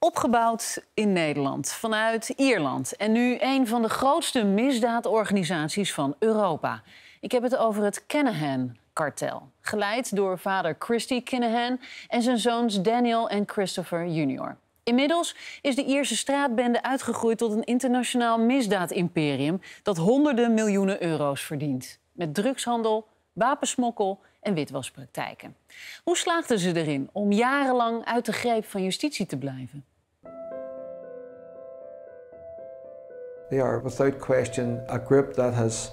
Opgebouwd in Nederland, vanuit Ierland en nu een van de grootste misdaadorganisaties van Europa. Ik heb het over het Kinahan Kartel, geleid door vader Christy Kinahan en zijn zoons Daniel en Christopher Jr. Inmiddels is de Ierse straatbende uitgegroeid tot een internationaal misdaadimperium dat honderden miljoenen euro's verdient. Met drugshandel, wapensmokkel en witwaspraktijken. Hoe slaagden ze erin om jarenlang uit de greep van justitie te blijven? They are without question a group that has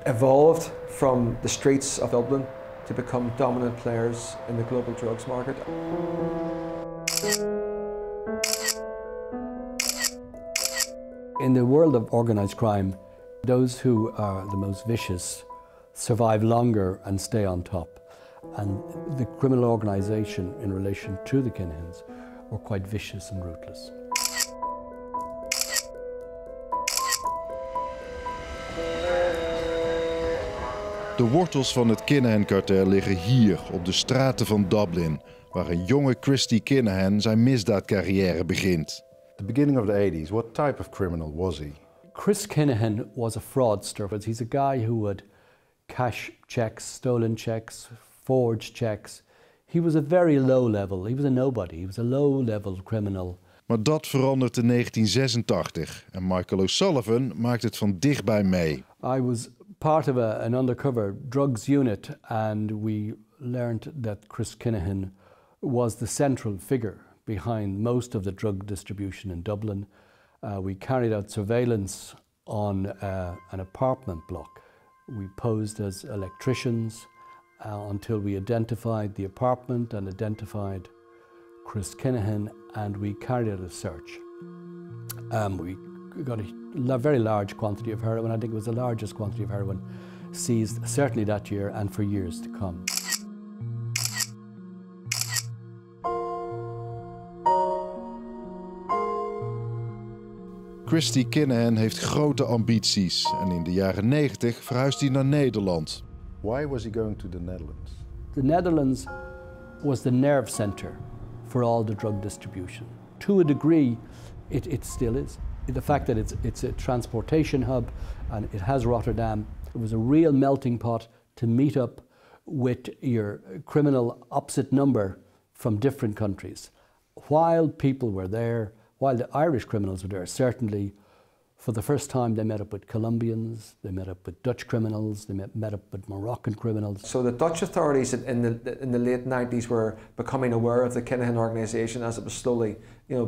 evolved from the streets of Dublin to become dominant players in the global drugs market. In the world of organized crime, those who are the most vicious survive longer and stay on top. And the criminal organization in relation to the Kinahans were quite vicious and ruthless. De wortels van het Kinahan Kartel liggen hier, op de straten van Dublin, waar een jonge Christy Kinahan zijn misdaadcarrière begint. The beginning of the 80s, what type of criminal was he? Chris Kinahan was a fraudster. He's a guy who would cash checks, stolen checks, forged checks. He was a very low level. He was a nobody. He was a low level criminal. Maar dat verandert in 1986 en Michael O'Sullivan maakt het van dichtbij mee. I was part of an undercover drugs unit, and we learned that Chris Kinahan was the central figure behind most of the drug distribution in Dublin. We carried out surveillance on an apartment block. We posed as electricians until we identified the apartment and identified Chris Kinahan, and we carried out a search. We got a very large quantity of heroin. I think it was the largest quantity of heroin seized certainly that year and for years to come. Christy Kinahan heeft grote ambities en in de jaren 90 verhuist hij naar Nederland. Why was he going to the Netherlands? The Netherlands was the nerve center for all the drug distribution. To a degree, it still is. The fact that it's a transportation hub and it has Rotterdam, it was a real melting pot to meet up with your criminal opposite number from different countries. While people were there, while the Irish criminals were there, certainly for the first time they met up with Colombians, they met up with Dutch criminals, they met up with Moroccan criminals. So the Dutch authorities in the late 90s were becoming aware of the Kinahan organisation as it was slowly,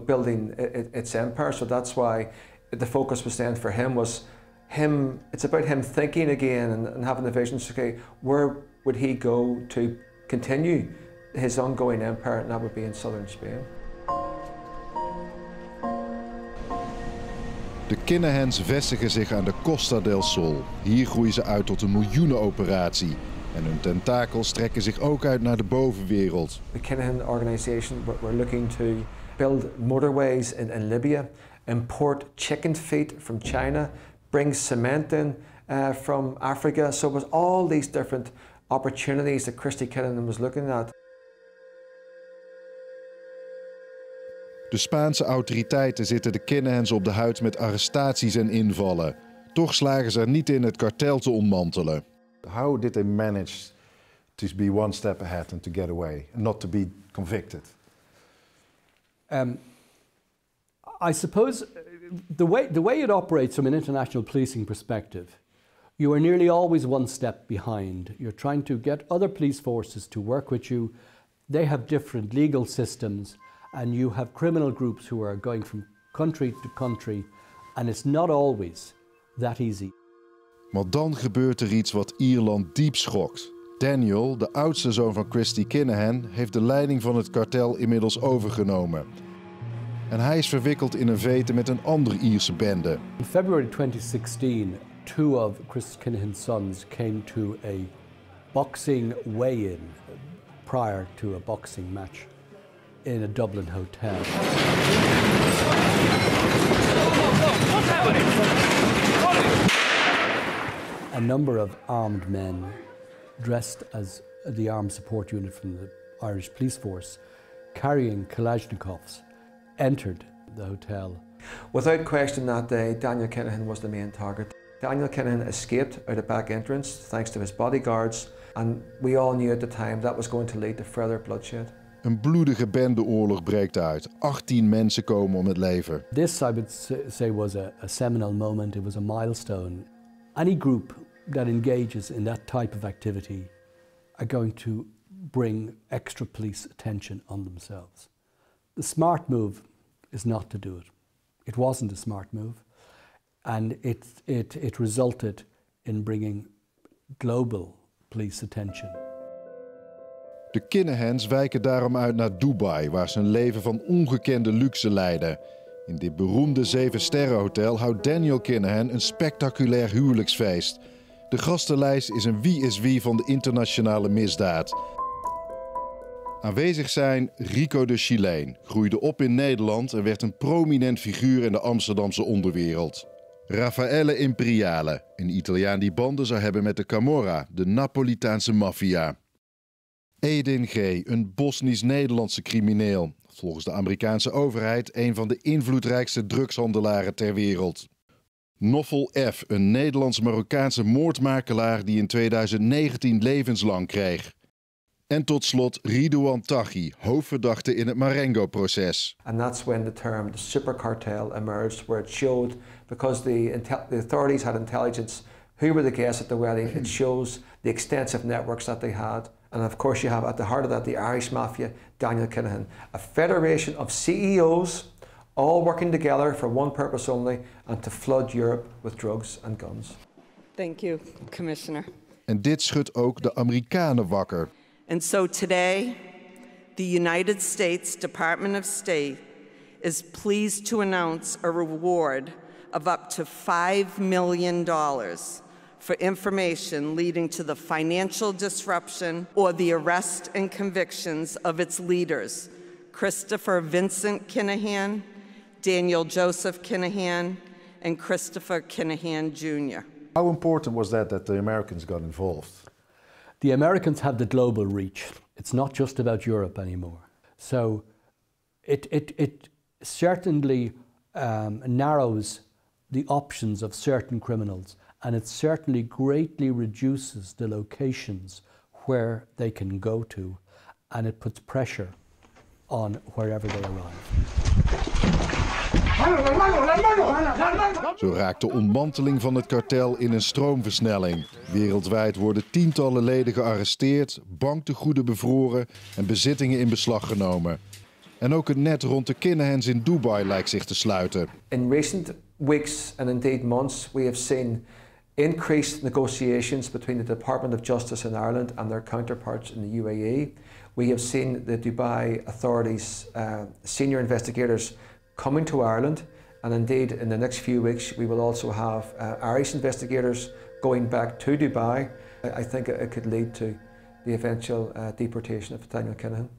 building its empire. So that's why the focus was then for him was him. It's about him thinking again and having the visions. Okay, where would he go to continue his ongoing empire? And that would be in southern Spain. De Kinahans vestigen zich aan de Costa del Sol. Hier groeien ze uit tot een miljoenenoperatie. En hun tentakels strekken zich ook uit naar de bovenwereld. The Kinahan organisation were looking to build motorways in Libya, import chicken feet from China, bring cement in from Africa. So it was all these different opportunities that Christy Kinahan was looking at. De Spaanse autoriteiten zitten de Kinahans op de huid met arrestaties en invallen. Toch slagen ze er niet in het kartel te ontmantelen. How did they manage to be one step ahead and to get away and not to be convicted? I suppose the way it operates from an international policing perspective, you are nearly always one step behind. You're trying to get other police forces to work with you. They have different legal systems. And you have criminal groups who are going from country to country, and it's not always that easy. Maar dan gebeurt er iets wat Ierland diep schokt. Daniel, de oudste zoon van Christy Kinahan, heeft de leiding van het kartel inmiddels overgenomen. En hij is verwikkeld in een vete met een andere Ierse bende. In February 2016, two of Chris Kinahan's sons came to a boxing weigh-in prior to a boxing match in a Dublin hotel. A number of armed men dressed as the armed support unit from the Irish police force, carrying Kalashnikovs, entered the hotel. Without question that day, Daniel Kinahan was the main target. Daniel Kinahan escaped out a back entrance thanks to his bodyguards, and we all knew at the time that was going to lead to further bloodshed. Een bloedige bendeoorlog breekt uit. 18 mensen komen om het leven. This, I would say, was a seminal moment. It was a milestone. Any group that engages in that type of activity are going to bring extra police attention on themselves. The smart move is not to do it. It wasn't a smart move, and it resulted in bringing global police attention. De Kinahans wijken daarom uit naar Dubai, waar ze een leven van ongekende luxe leiden. In dit beroemde 7-sterrenhotel houdt Daniel Kinahan een spectaculair huwelijksfeest. De gastenlijst is een wie is wie van de internationale misdaad. Aanwezig zijn Rico de Chileen, groeide op in Nederland en werd een prominent figuur in de Amsterdamse onderwereld. Raffaele Imperiale, een Italiaan die banden zou hebben met de Camorra, de Napolitaanse maffia. Edin G., een Bosnisch-Nederlandse crimineel. Volgens de Amerikaanse overheid een van de invloedrijkste drugshandelaren ter wereld. Noffel F., een Nederlands-Marokkaanse moordmakelaar die in 2019 levenslang kreeg. En tot slot Ridouan Taghi, hoofdverdachte in het Marengo-proces. And that's when the term the super cartel emerged, where it showed, because the authorities had intelligence who were the guests at the wedding, it shows the extensive networks that they had. And of course you have at the heart of that the Irish mafia, Daniel Kinahan, a federation of CEOs all working together for one purpose only, and to flood Europe with drugs and guns. Thank you, Commissioner. En dit schudt ook de Amerikanen wakker. And so today, the United States Department of State is pleased to announce a reward of up to $5 million for information leading to the financial disruption or the arrest and convictions of its leaders, Christopher Vincent Kinahan, Daniel Joseph Kinahan, and Christopher Kinahan Jr. How important was that the Americans got involved? The Americans have the global reach. It's not just about Europe anymore. So it certainly narrows the options of certain criminals, and it certainly greatly reduces the locations where they can go to, and it puts pressure on wherever they arrive. Zo raakt de ontmanteling van het kartel in een stroomversnelling. Wereldwijd worden tientallen leden gearresteerd, banktegoeden bevroren en bezittingen in beslag genomen. En ook het net rond de Kinahans in Dubai lijkt zich te sluiten. In recent weeks and indeed months, we have seen increased negotiations between the Department of Justice in Ireland and their counterparts in the UAE. We have seen the Dubai authorities, senior investigators coming to Ireland, and indeed in the next few weeks we will also have Irish investigators going back to Dubai. I think it could lead to the eventual deportation of Daniel Kinahan.